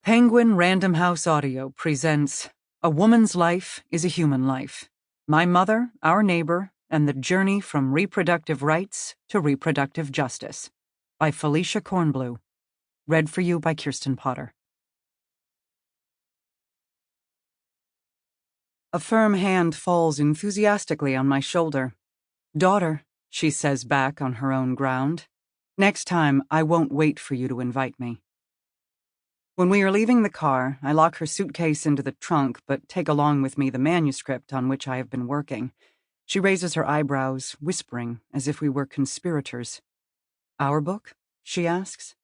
Penguin Random House Audio presents A Woman's Life is a Human Life. My Mother, Our Neighbor, and the Journey from Reproductive Rights to Reproductive Justice by Felicia Kornbluh. Read for you by Kirsten Potter. A firm hand falls enthusiastically on my shoulder. "Daughter," she says back on her own ground, "next time I won't wait for you to invite me." When we are leaving the car, I lock her suitcase into the trunk but take along with me the manuscript on which I have been working. She raises her eyebrows, whispering as if we were conspirators. "Our book?" she asks.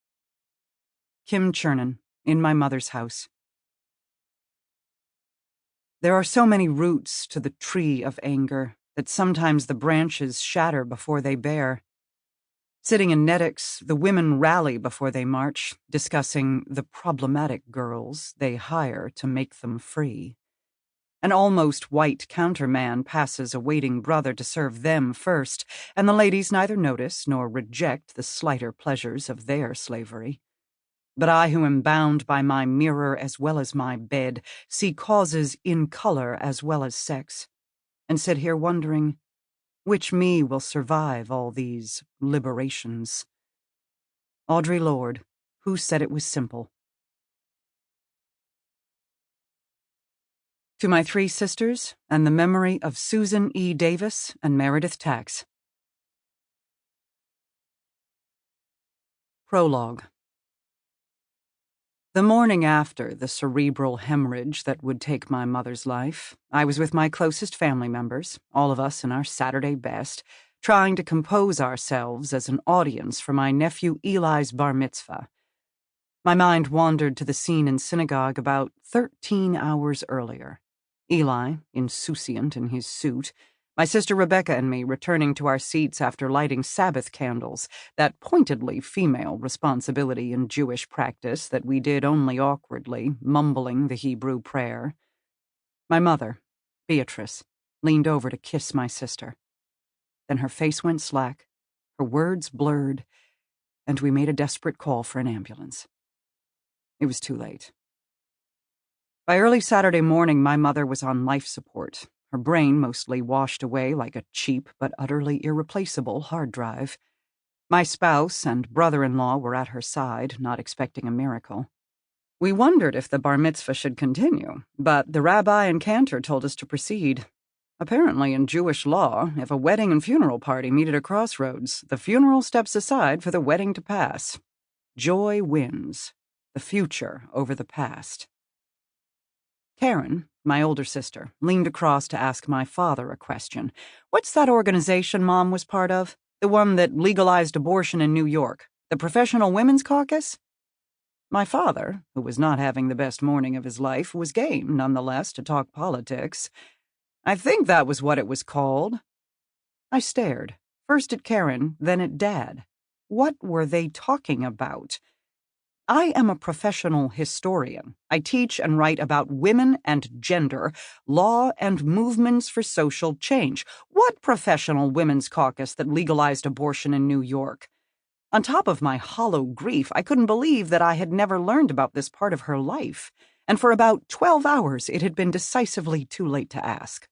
Kim Chernin, In My Mother's House. There are so many roots to the tree of anger that sometimes the branches shatter before they bear. Sitting in Netics, the women rally before they march, discussing the problematic girls they hire to make them free. An almost white counterman passes a waiting brother to serve them first, and the ladies neither notice nor reject the slighter pleasures of their slavery. But I, who am bound by my mirror as well as my bed, see causes in color as well as sex, and sit here wondering, which me will survive all these liberations? Audre Lorde, Who Said It Was Simple? To my three sisters and the memory of Susan E. Davis and Meredith Tax. Prologue. The morning after the cerebral hemorrhage that would take my mother's life, I was with my closest family members, all of us in our Saturday best, trying to compose ourselves as an audience for my nephew Eli's bar mitzvah. My mind wandered to the scene in synagogue about 13 hours earlier. Eli, insouciant in his suit, my sister Rebecca and me returning to our seats after lighting Sabbath candles, that pointedly female responsibility in Jewish practice that we did only awkwardly, mumbling the Hebrew prayer. My mother, Beatrice, leaned over to kiss my sister. Then her face went slack, her words blurred, and we made a desperate call for an ambulance. It was too late. By early Saturday morning, my mother was on life support, her brain mostly washed away like a cheap but utterly irreplaceable hard drive. My spouse and brother-in-law were at her side, not expecting a miracle. We wondered if the bar mitzvah should continue, but the rabbi and cantor told us to proceed. Apparently, in Jewish law, if a wedding and funeral party meet at a crossroads, the funeral steps aside for the wedding to pass. Joy wins, the future over the past. Karen, my older sister, leaned across to ask my father a question. "What's that organization Mom was part of? The one that legalized abortion in New York? The Professional Women's Caucus?" My father, who was not having the best morning of his life, was game, nonetheless, to talk politics. "I think that was what it was called." I stared, first at Karen, then at Dad. What were they talking about? I am a professional historian. I teach and write about women and gender, law and movements for social change. What professional women's caucus that legalized abortion in New York? On top of my hollow grief, I couldn't believe that I had never learned about this part of her life, and for about 12 hours it had been decisively too late to ask.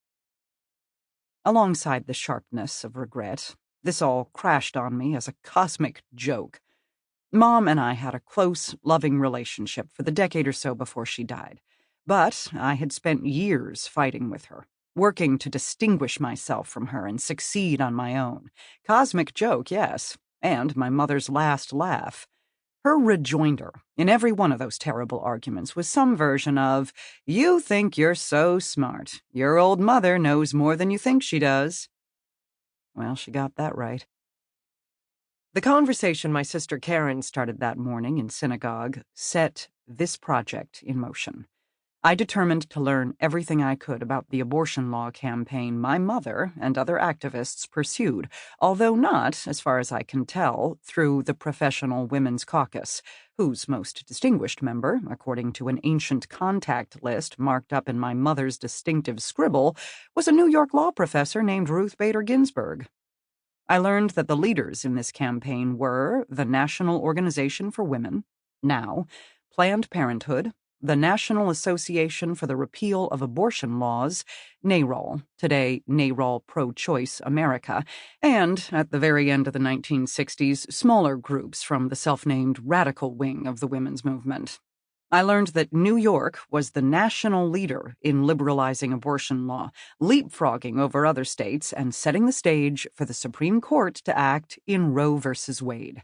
Alongside the sharpness of regret, this all crashed on me as a cosmic joke. Mom and I had a close, loving relationship for the decade or so before she died, but I had spent years fighting with her, working to distinguish myself from her and succeed on my own. Cosmic joke, yes, and my mother's last laugh. Her rejoinder in every one of those terrible arguments was some version of, "You think you're so smart. Your old mother knows more than you think she does." Well, she got that right. The conversation my sister Karen started that morning in synagogue set this project in motion. I determined to learn everything I could about the abortion law campaign my mother and other activists pursued, although not, as far as I can tell, through the Professional Women's Caucus, whose most distinguished member, according to an ancient contact list marked up in my mother's distinctive scribble, was a New York law professor named Ruth Bader Ginsburg. I learned that the leaders in this campaign were the National Organization for Women, NOW, Planned Parenthood, the National Association for the Repeal of Abortion Laws, NARAL, today NARAL Pro-Choice America, and, at the very end of the 1960s, smaller groups from the self-named radical wing of the women's movement. I learned that New York was the national leader in liberalizing abortion law, leapfrogging over other states and setting the stage for the Supreme Court to act in Roe v. Wade.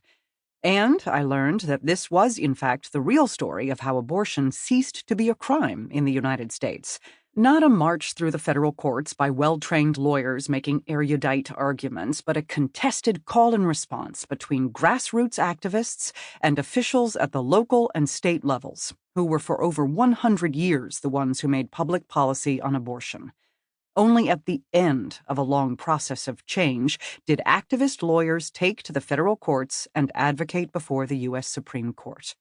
And I learned that this was, in fact, the real story of how abortion ceased to be a crime in the United States. Not a march through the federal courts by well-trained lawyers making erudite arguments, but a contested call and response between grassroots activists and officials at the local and state levels, who were for over 100 years the ones who made public policy on abortion. Only at the end of a long process of change did activist lawyers take to the federal courts and advocate before the U.S. Supreme Court.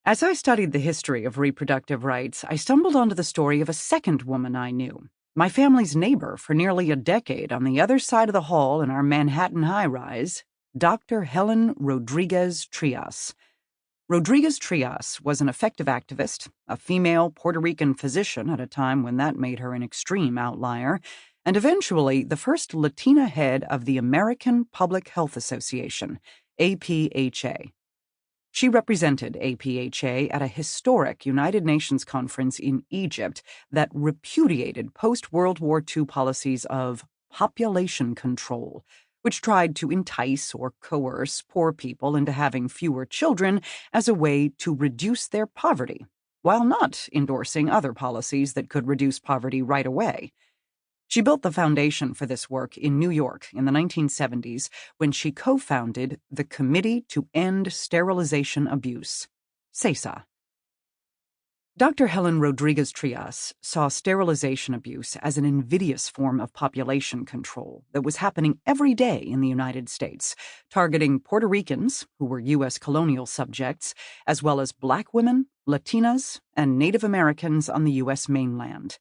As I studied the history of reproductive rights, I stumbled onto the story of a second woman I knew, my family's neighbor for nearly a decade on the other side of the hall in our Manhattan high-rise, Dr. Helen Rodríguez-Trías. Rodríguez-Trías was an effective activist, a female Puerto Rican physician at a time when that made her an extreme outlier, and eventually the first Latina head of the American Public Health Association, APHA. She represented APHA at a historic United Nations conference in Egypt that repudiated post-World War II policies of population control, which tried to entice or coerce poor people into having fewer children as a way to reduce their poverty, while not endorsing other policies that could reduce poverty right away. She built the foundation for this work in New York in the 1970s when she co-founded the Committee to End Sterilization Abuse, CESA. Dr. Helen Rodríguez-Trías saw sterilization abuse as an invidious form of population control that was happening every day in the United States, targeting Puerto Ricans, who were U.S. colonial subjects, as well as Black women, Latinas, and Native Americans on the U.S. mainland.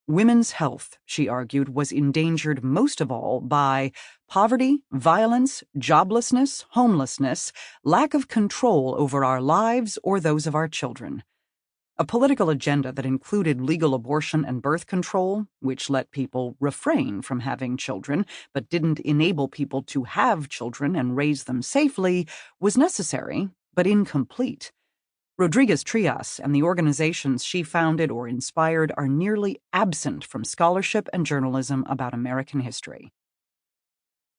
Women's health, she argued, was endangered most of all by poverty, violence, joblessness, homelessness, lack of control over our lives or those of our children. A political agenda that included legal abortion and birth control, which let people refrain from having children but didn't enable people to have children and raise them safely, was necessary but incomplete. Rodríguez-Trías and the organizations she founded or inspired are nearly absent from scholarship and journalism about American history.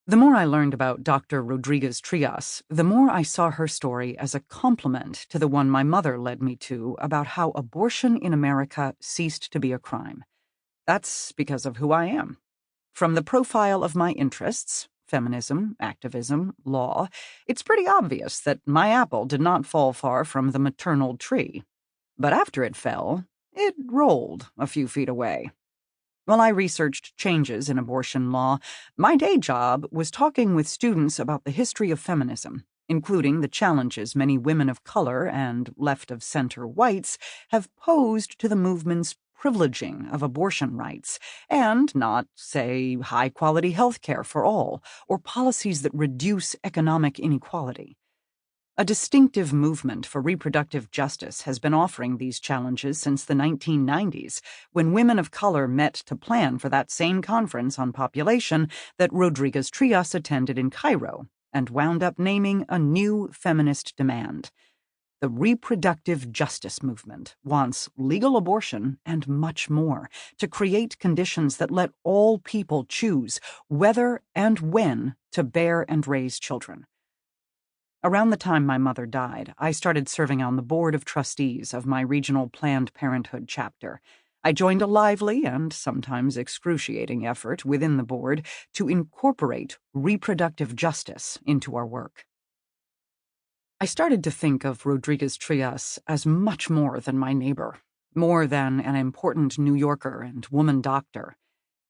The more I learned about Dr. Rodríguez-Trías, the more I saw her story as a complement to the one my mother led me to about how abortion in America ceased to be a crime. That's because of who I am. From the profile of my interests, feminism, activism, law, it's pretty obvious that my apple did not fall far from the maternal tree. But after it fell, it rolled a few feet away. While I researched changes in abortion law, my day job was talking with students about the history of feminism, including the challenges many women of color and left-of-center whites have posed to the movement's privileging of abortion rights, and not, say, high-quality health care for all, or policies that reduce economic inequality. A distinctive movement for reproductive justice has been offering these challenges since the 1990s, when women of color met to plan for that same conference on population that Rodríguez-Trías attended in Cairo, and wound up naming a new feminist demand. The reproductive justice movement wants legal abortion and much more to create conditions that let all people choose whether and when to bear and raise children. Around the time my mother died, I started serving on the board of trustees of my regional Planned Parenthood chapter. I joined a lively and sometimes excruciating effort within the board to incorporate reproductive justice into our work. I started to think of Rodríguez-Trías as much more than my neighbor, more than an important New Yorker and woman doctor.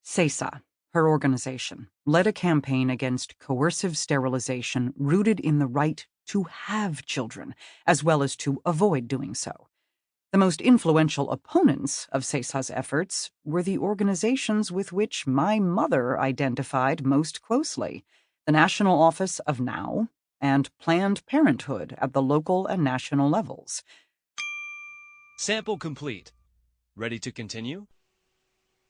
CESA, her organization, led a campaign against coercive sterilization rooted in the right to have children, as well as to avoid doing so. The most influential opponents of CESA's efforts were the organizations with which my mother identified most closely, the National Office of Now and Planned Parenthood at the local and national levels. Sample complete. Ready to continue?